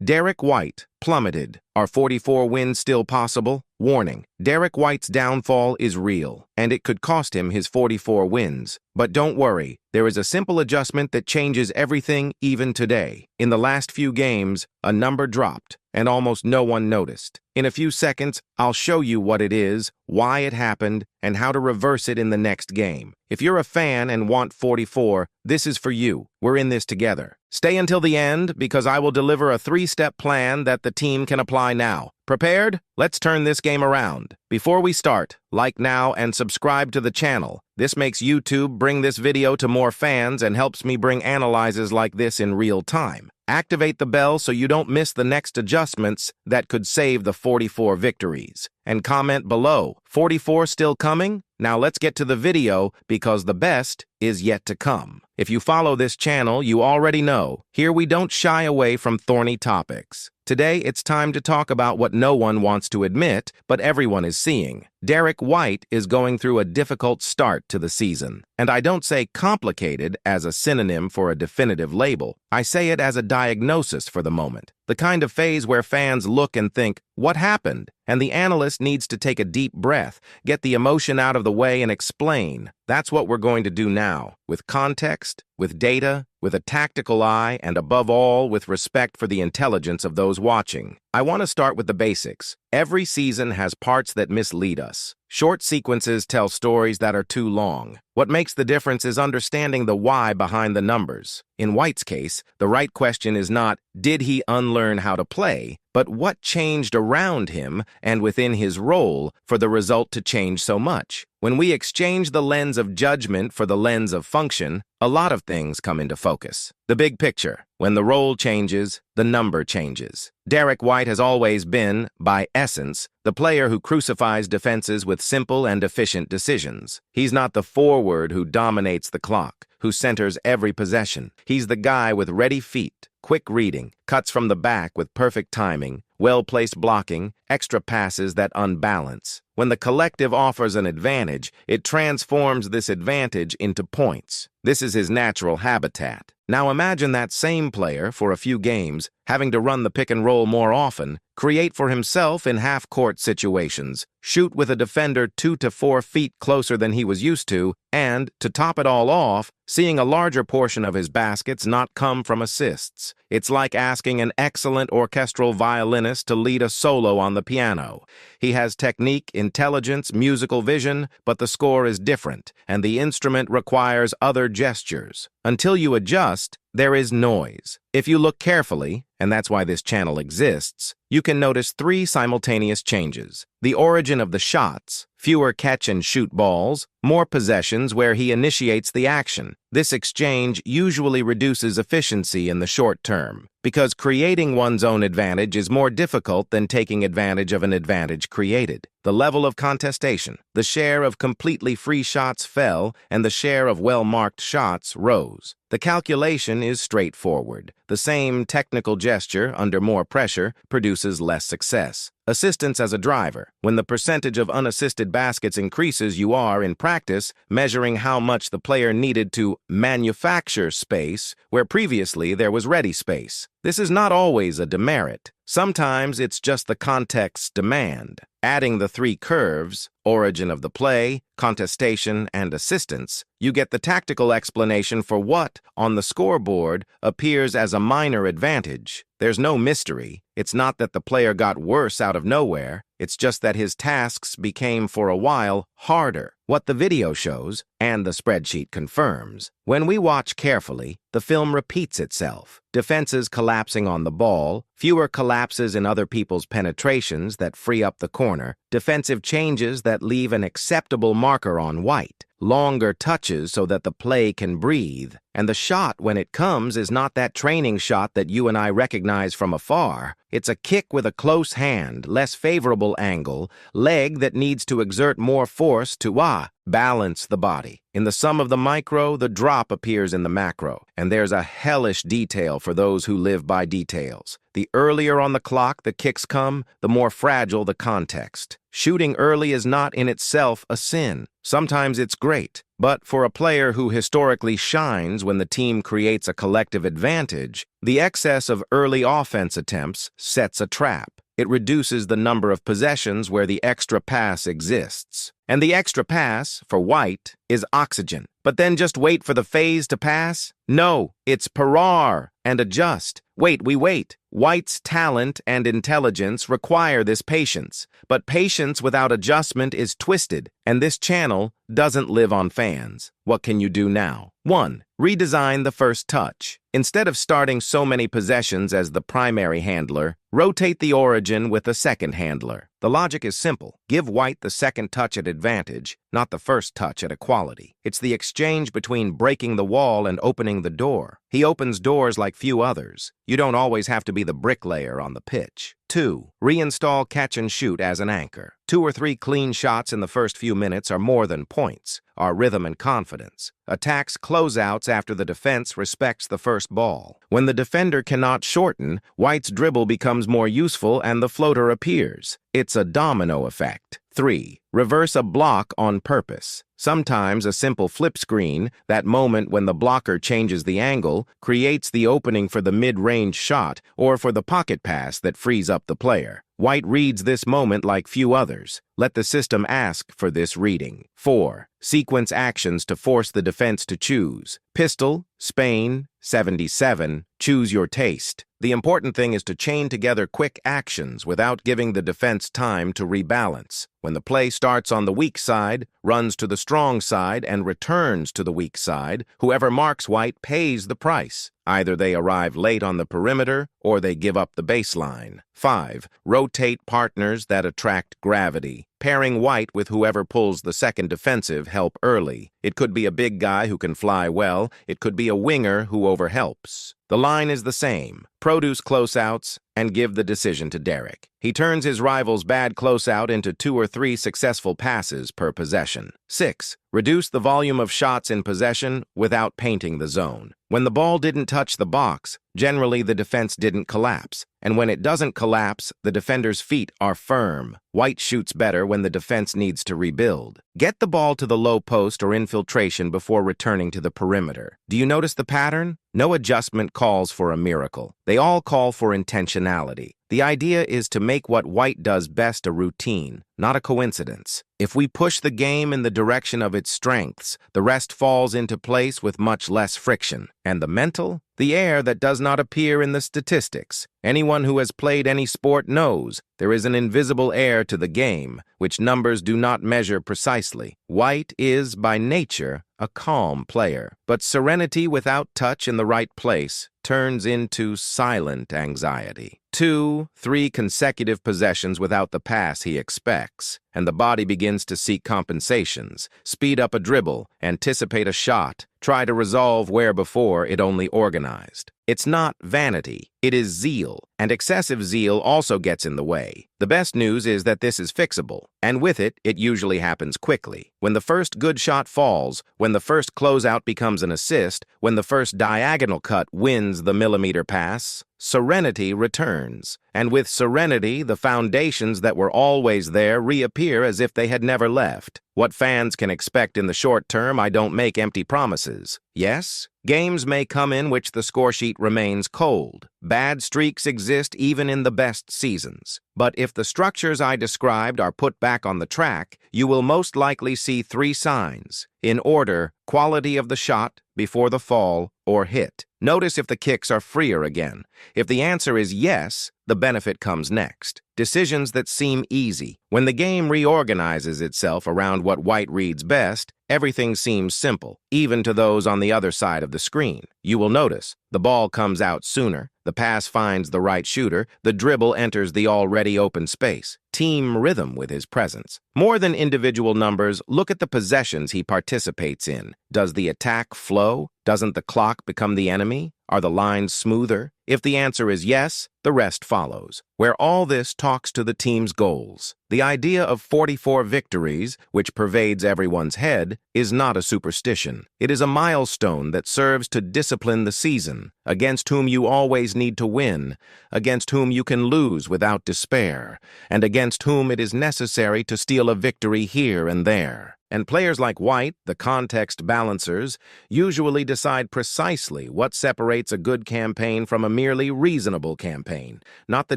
Derrick White, plummeted. Are 44 wins still possible? Warning, Derrick White's downfall is real, and it could cost him his 44 wins. But don't worry, there is a simple adjustment that changes everything even today. In the last few games, a number dropped, and almost no one noticed. In a few seconds, I'll show you what it is, why it happened, and how to reverse it in the next game. If you're a fan and want 44, this is for you. We're in this together. Stay until the end, because I will deliver a 3-step plan that the team can apply now. Prepared? Let's turn this game around. Before we start, like now and subscribe to the channel. This makes YouTube bring this video to more fans and helps me bring analyses like this in real time. Activate the bell so you don't miss the next adjustments that could save the 44 victories. And comment below, 44 still coming? Now let's get to the video, because the best is yet to come. If you follow this channel, you already know, here we don't shy away from thorny topics. Today, it's time to talk about what no one wants to admit, but everyone is seeing. Derrick White is going through a difficult start to the season. And I don't say complicated as a synonym for a definitive label. I say it as a diagnosis for the moment. The kind of phase where fans look and think, what happened? And the analyst needs to take a deep breath, get the emotion out of the way and explain. That's what we're going to do now, with context, with data, with a tactical eye, and above all, with respect for the intelligence of those watching. I want to start with the basics. Every season has parts that mislead us. Short sequences tell stories that are too long. What makes the difference is understanding the why behind the numbers. In White's case, the right question is not, did he unlearn how to play, but what changed around him and within his role for the result to change so much? When we exchange the lens of judgment for the lens of function, a lot of things come into focus. The big picture. When the role changes, the number changes. Derrick White has always been, by essence, the player who crucifies defenses with simple and efficient decisions. He's not the forward who dominates the clock, who centers every possession. He's the guy with ready feet, quick reading, cuts from the back with perfect timing, well-placed blocking, extra passes that unbalance. When the collective offers an advantage, it transforms this advantage into points. This is his natural habitat. Now imagine that same player, for a few games, having to run the pick and roll more often, create for himself in half-court situations, shoot with a defender 2 to 4 feet closer than he was used to, and, to top it all off, seeing a larger portion of his baskets not come from assists. It's like asking an excellent orchestral violinist to lead a solo on the piano. He has technique, intelligence, musical vision, but the score is different, and the instrument requires other gestures. Until you adjust, there is noise. If you look carefully, and that's why this channel exists, you can notice 3 simultaneous changes. The origin of the shots, fewer catch-and-shoot balls, more possessions where he initiates the action. This exchange usually reduces efficiency in the short term, because creating one's own advantage is more difficult than taking advantage of an advantage created. The level of contestation, the share of completely free shots fell, and the share of well-marked shots rose. The calculation is straightforward. The same technical gesture, under more pressure, produces less success. Assistance as a driver. When the percentage of unassisted baskets increases, you are, in practice, measuring how much the player needed to manufacture space where previously there was ready space. This is not always a demerit. Sometimes it's just the context's demand. Adding the 3 curves, origin of the play, contestation, and assistance, you get the tactical explanation for what, on the scoreboard, appears as a minor advantage. There's no mystery. It's not that the player got worse out of nowhere. It's just that his tasks became, for a while, harder. What the video shows, and the spreadsheet confirms. When we watch carefully, the film repeats itself. Defenses collapsing on the ball, fewer collapses in other people's penetrations that free up the corner, defensive changes that leave an acceptable marker on White, longer touches so that the play can breathe, and the shot when it comes is not that training shot that you and I recognize from afar. It's a kick with a close hand, less favorable angle, leg that needs to exert more force to balance the body. In the sum of the micro, the drop appears in the macro, and there's a hellish detail for those who live by details. The earlier on the clock the kicks come, the more fragile the context. shooting early is not in itself a sin. Sometimes it's great. But for a player who historically shines when the team creates a collective advantage, the excess of early offense attempts sets a trap. It reduces the number of possessions where the extra pass exists. And the extra pass, for White, is oxygen. But then just wait for the phase to pass? No, it's parar and adjust. We wait. White's talent and intelligence require this patience. But patience without adjustment is twisted, and this channel doesn't live on fans. What can you do now? 1. Redesign the first touch. Instead of starting so many possessions as the primary handler, rotate the origin with a second handler. The logic is simple. Give White the second touch at advantage, not the first touch at equality. It's the exchange between breaking the wall and opening the door. He opens doors like few others. You don't always have to be the bricklayer on the pitch. 2. Reinstall catch and shoot as an anchor. 2 or 3 clean shots in the first few minutes are more than points, are rhythm and confidence. Attacks closeouts after the defense respects the first ball. When the defender cannot shorten, White's dribble becomes more useful and the floater appears. It's a domino effect. 3. Reverse a block on purpose. Sometimes a simple flip screen, that moment when the blocker changes the angle, creates the opening for the mid-range shot or for the pocket pass that frees up the player. White reads this moment like few others. Let the system ask for this reading. 4. Sequence actions to force the defense to choose. Pistol, Spain, 77, choose your taste. The important thing is to chain together quick actions without giving the defense time to rebalance. When the play starts on the weak side, runs to the strong side, and returns to the weak side, whoever marks White pays the price. Either they arrive late on the perimeter or they give up the baseline. 5. Rotate partners that attract gravity. Pairing White with whoever pulls the second defensive help early. It could be a big guy who can fly well. It could be a winger who overhelps. The line is the same. Produce closeouts and give the decision to Derrick. He turns his rival's bad closeout into 2 or 3 successful passes per possession. 6. Reduce the volume of shots in possession without painting the zone. When the ball didn't touch the box, generally the defense didn't collapse. And when it doesn't collapse, the defender's feet are firm. White shoots better when the defense needs to rebuild. Get the ball to the low post or infiltration before returning to the perimeter. Do you notice the pattern? No adjustment calls for a miracle. They all call for intentionality. The idea is to make what White does best a routine, not a coincidence. If we push the game in the direction of its strengths, the rest falls into place with much less friction. And the mental? The air that does not appear in the statistics. Anyone who has played any sport knows there is an invisible air to the game, which numbers do not measure precisely. White is, by nature, a calm player, but serenity without touch in the right place turns into silent anxiety. 2, 3 consecutive possessions without the pass he expects, and the body begins to seek compensations, speed up a dribble, anticipate a shot, try to resolve where before it only organized. It's not vanity, it is zeal, and excessive zeal also gets in the way. The best news is that this is fixable, and with it, it usually happens quickly. When the first good shot falls, when the first closeout becomes an assist, when the first diagonal cut wins the millimeter pass, serenity returns. And with serenity, the foundations that were always there reappear as if they had never left. What fans can expect in the short term, I don't make empty promises. Yes, games may come in which the scoresheet remains cold. Bad streaks exist even in the best seasons. But if the structures I described are put back on the track, you will most likely see 3 signs. In order, quality of the shot, before the fall, or hit. Notice if the kicks are freer again. If the answer is yes, the benefit comes next. Decisions that seem easy. When the game reorganizes itself around what White reads best, everything seems simple, even to those on the other side of the screen. You will notice the ball comes out sooner, the pass finds the right shooter, the dribble enters the already open space. Team rhythm with his presence. More than individual numbers, look at the possessions he participates in. Does the attack flow? Doesn't the clock become the enemy? Are the lines smoother? If the answer is yes, The rest follows, where all this talks to the team's goals. The idea of 44 victories, which pervades everyone's head, is not a superstition. It is a milestone that serves to discipline the season, against whom you always need to win, against whom you can lose without despair, and against whom it is necessary to steal a victory here and there. And players like White, the context balancers, usually decide precisely what separates a good campaign from a merely reasonable campaign. Not the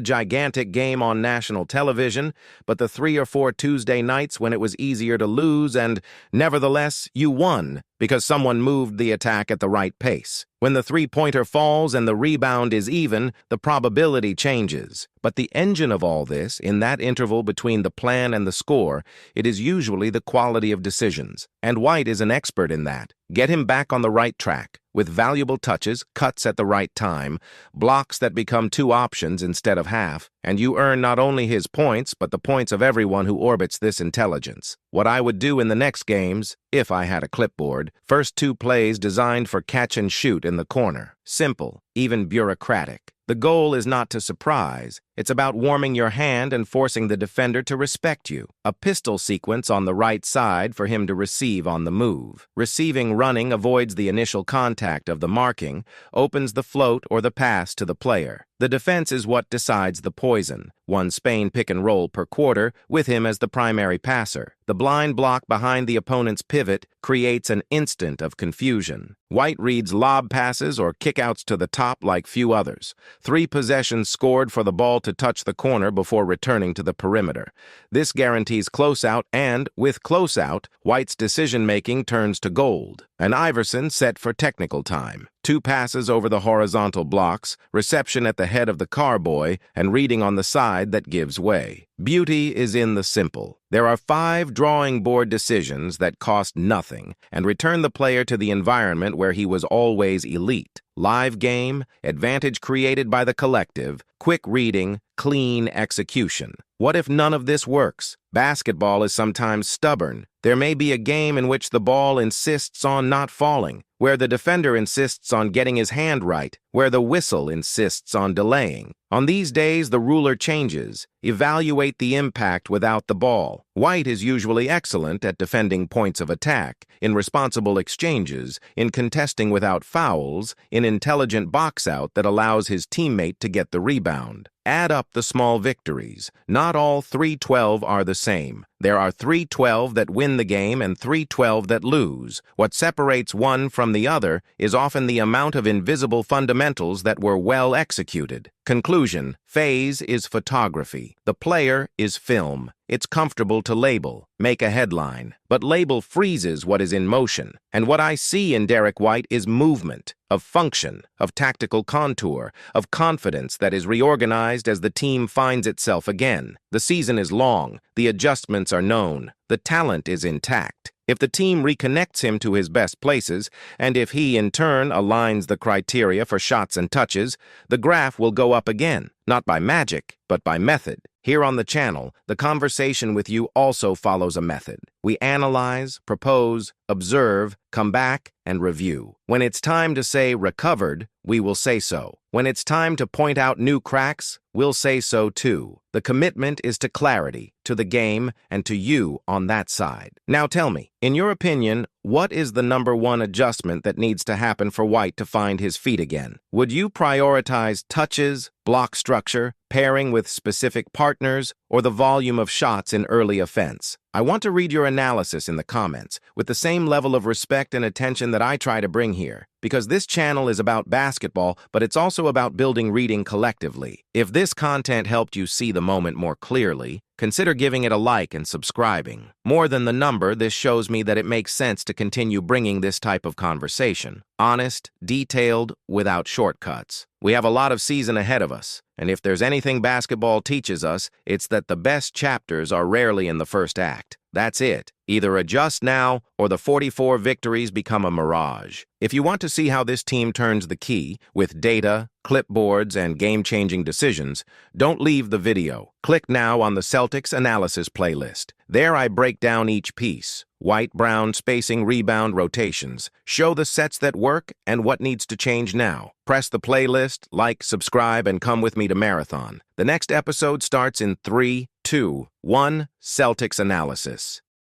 gigantic game on national television, but the 3 or 4 Tuesday nights when it was easier to lose and, nevertheless, you won because someone moved the attack at the right pace. When the three-pointer falls and the rebound is even, the probability changes. But the engine of all this, in that interval between the plan and the score, it is usually the quality of decisions. And White is an expert in that. Get him back on the right track, with valuable touches, cuts at the right time, blocks that become 2 options instead of half, and you earn not only his points, but the points of everyone who orbits this intelligence. What I would do in the next games, if I had a clipboard, first 2 plays designed for catch and shoot in the corner. Simple, even bureaucratic. The goal is not to surprise. It's about warming your hand and forcing the defender to respect you. A pistol sequence on the right side for him to receive on the move. Receiving running avoids the initial contact of the marking, opens the float or the pass to the player. The defense is what decides the poison. 1 Spain pick and roll per quarter, with him as the primary passer. The blind block behind the opponent's pivot creates an instant of confusion. White reads lob passes or kickouts to the top like few others. 3 possessions scored for the ball to touch the corner before returning to the perimeter. This guarantees closeout, and, with closeout, White's decision-making turns to gold. An Iverson set for technical time. 2 passes over the horizontal blocks, reception at the head of the carboy, and reading on the side that gives way. Beauty is in the simple. There are 5 drawing board decisions that cost nothing and return the player to the environment where he was always elite. Live game, advantage created by the collective, quick reading, clean execution. What if none of this works? Basketball is sometimes stubborn. There may be a game in which the ball insists on not falling, where the defender insists on getting his hand right, where the whistle insists on delaying. On these days, the ruler changes. Evaluate the impact without the ball. White is usually excellent at defending points of attack, in responsible exchanges, in contesting without fouls, in intelligent box-out that allows his teammate to get the rebound. Add up the small victories. Not all 3-12 are the same. There are 3-12 that win the game and 3-12 that lose. What separates one from the other is often the amount of invisible fundamentals that were well executed. Conclusion: phase is photography. The player is film. It's comfortable to label, make a headline, but label freezes what is in motion. And what I see in Derrick White is movement, of function, of tactical contour, of confidence that is reorganized as the team finds itself again. The season is long, the adjustments are known, the talent is intact. If the team reconnects him to his best places, and if he, in turn, aligns the criteria for shots and touches, the graph will go up again, not by magic, but by method. Here on the channel, the conversation with you also follows a method. We analyze, propose, observe, come back, and review. When it's time to say recovered, we will say so. When it's time to point out new cracks, we'll say so too. The commitment is to clarity, to the game, and to you on that side. Now tell me, in your opinion, what is the #1 adjustment that needs to happen for White to find his feet again? Would you prioritize touches, block structure, pairing with specific partners, or the volume of shots in early offense? I want to read your analysis in the comments, with the same level of respect and attention that I try to bring here, because this channel is about basketball, but it's also about building reading collectively. If this content helped you see the moment more clearly, consider giving it a like and subscribing. More than the number, this shows me that it makes sense to continue bringing this type of conversation. Honest, detailed, without shortcuts. We have a lot of season ahead of us, and if there's anything basketball teaches us, it's that the best chapters are rarely in the first act. That's it. Either adjust now or the 44 victories become a mirage. If you want to see how this team turns the key with data, clipboards, and game-changing decisions, don't leave the video. Click now on the Celtics analysis playlist. There I break down each piece. White, brown, spacing, rebound, rotations. Show the sets that work and what needs to change now. Press the playlist, like, subscribe, and come with me to Marathon. The next episode starts in 3, 2, 1, Celtics analysis.